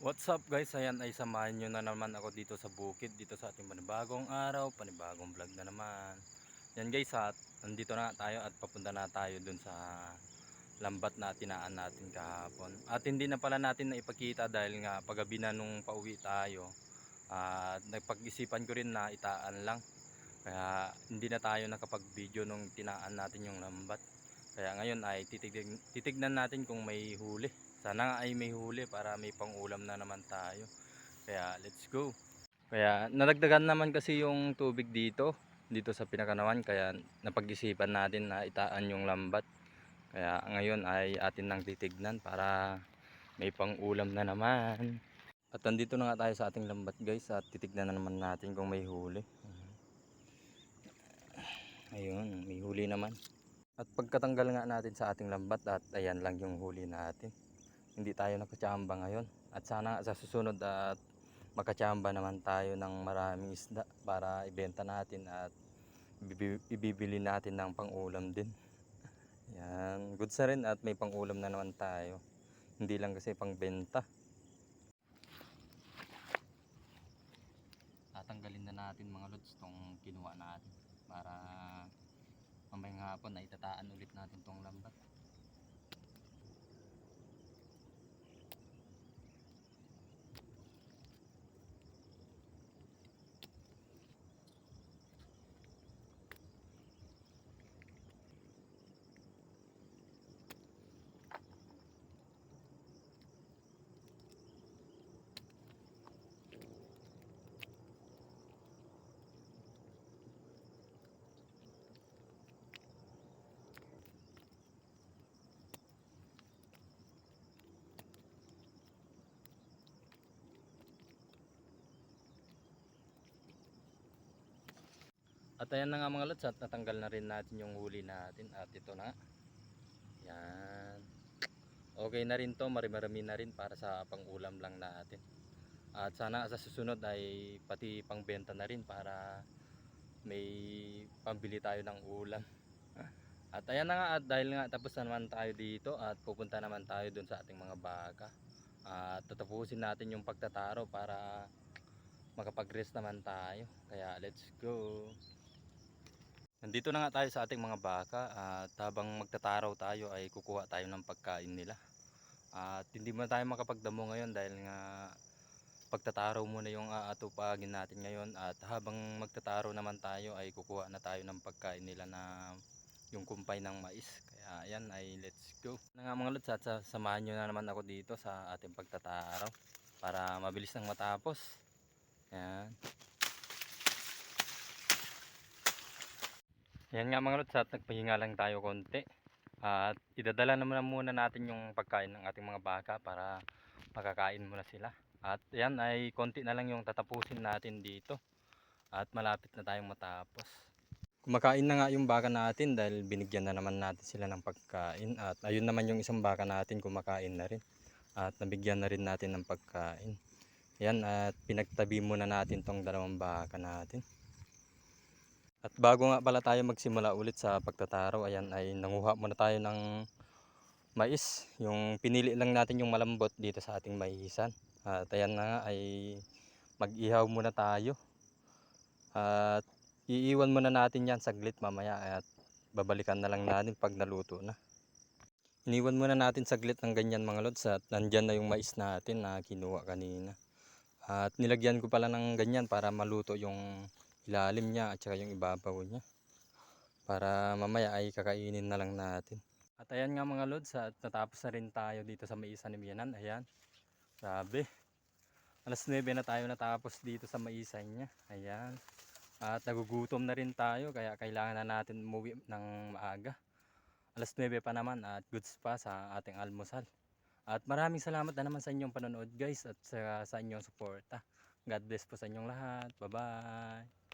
What's up guys, ayan ay samahan nyo na naman ako dito sa bukid, dito sa ating panibagong araw, panibagong vlog na naman. Yan guys, nandito na tayo at papunta na tayo dun sa lambat na tinaan natin kahapon. At hindi na pala natin na ipakita dahil nga paggabi na nung pauwi tayo, at nagpag-isipan ko rin na itaan lang. Kaya hindi na tayo nakapag video nung tinaan natin yung lambat. Kaya ngayon ay titignan natin kung may huli. Sana nga ay may huli para may pang-ulam na naman tayo. Kaya let's go. Kaya nadagdagan naman kasi yung tubig dito sa Pinakanawan. Kaya napag-isipan natin na itaan yung lambat. Kaya ngayon ay atin nang titignan para may pang-ulam na naman. At nandito na nga tayo sa ating lambat guys at titignan na naman natin kung may huli. Ayun, may huli naman. At pagkatanggal nga natin sa ating lambat at ayan lang yung huli natin. Hindi tayo nakatsamba ngayon. At sana sa susunod at makatsamba naman tayo ng maraming isda para ibenta natin at ibibili natin ng pang-ulam din. Yan, good sa rin at may pang-ulam na naman tayo. Hindi lang kasi pang-benta. Tatanggalin na natin mga lods tong kinuha natin para mamayang hapon na itataan ulit natin tong lambat. At ayan na nga mga lods at natanggal na rin natin yung huli natin at ito na. Yan. Okay na rin to, marami na rin para sa pang-ulam lang natin. At sana sa susunod ay pati pangbenta na rin para may pambili tayo ng ulam. At ayan na nga at dahil nga tapos na naman tayo dito at pupunta naman tayo dun sa ating mga baka. At tatapusin natin yung pagtataro para makapag-rest naman tayo. Kaya let's go. Nandito na nga tayo sa ating mga baka at habang magtataraw tayo ay kukuha tayo ng pagkain nila. At hindi mo tayo makapagdamo ngayon dahil nga pagtataraw muna yung aatupagin natin ngayon at habang magtataraw naman tayo ay kukuha na tayo ng pagkain nila na yung kumpay ng mais. Kaya ayan ay let's go. Na nga mga lods at samahan nyo na naman ako dito sa ating pagtataraw para mabilis nang matapos. Ayan. Yan nga mga lods at nagpahinga lang tayo konti at idadala naman muna natin yung pagkain ng ating mga baka para makakain muna sila. At yan ay konti na lang yung tatapusin natin dito at malapit na tayong matapos. Kumakain na nga yung baka natin dahil binigyan na naman natin sila ng pagkain at ayun naman yung isang baka natin kumakain na rin at nabigyan na rin natin ng pagkain. Yan at pinagtabi muna natin tong dalawang baka natin. At bago nga pala tayo magsimula ulit sa pagtataraw, ayan ay nanguha muna tayo ng mais. Yung pinili lang natin yung malambot dito sa ating maihisan. At ayan na nga ay mag-ihaw muna tayo. At iiwan muna natin yan saglit mamaya at babalikan na lang natin pag naluto na. Iniwan muna natin saglit ng ganyan mga lods at nandyan na yung mais natin na kinuha kanina. At nilagyan ko pala ng ganyan para maluto yung ilalim niya at saka yung ibabaw niya para mamaya ay kakainin na lang natin. At ayan nga mga lods at natapos na rin tayo dito sa Maisan ni Mianan. Ayan, grabe, alas 9 na tayo natapos dito sa Maisan niya. Ayan, at nagugutom na rin tayo kaya kailangan na natin umuwi ng maaga. Alas 9 pa naman at goods pa sa ating almusal. At maraming salamat na naman sa inyong panonood guys at sa inyong suporta. God bless po sa inyong lahat. Bye bye.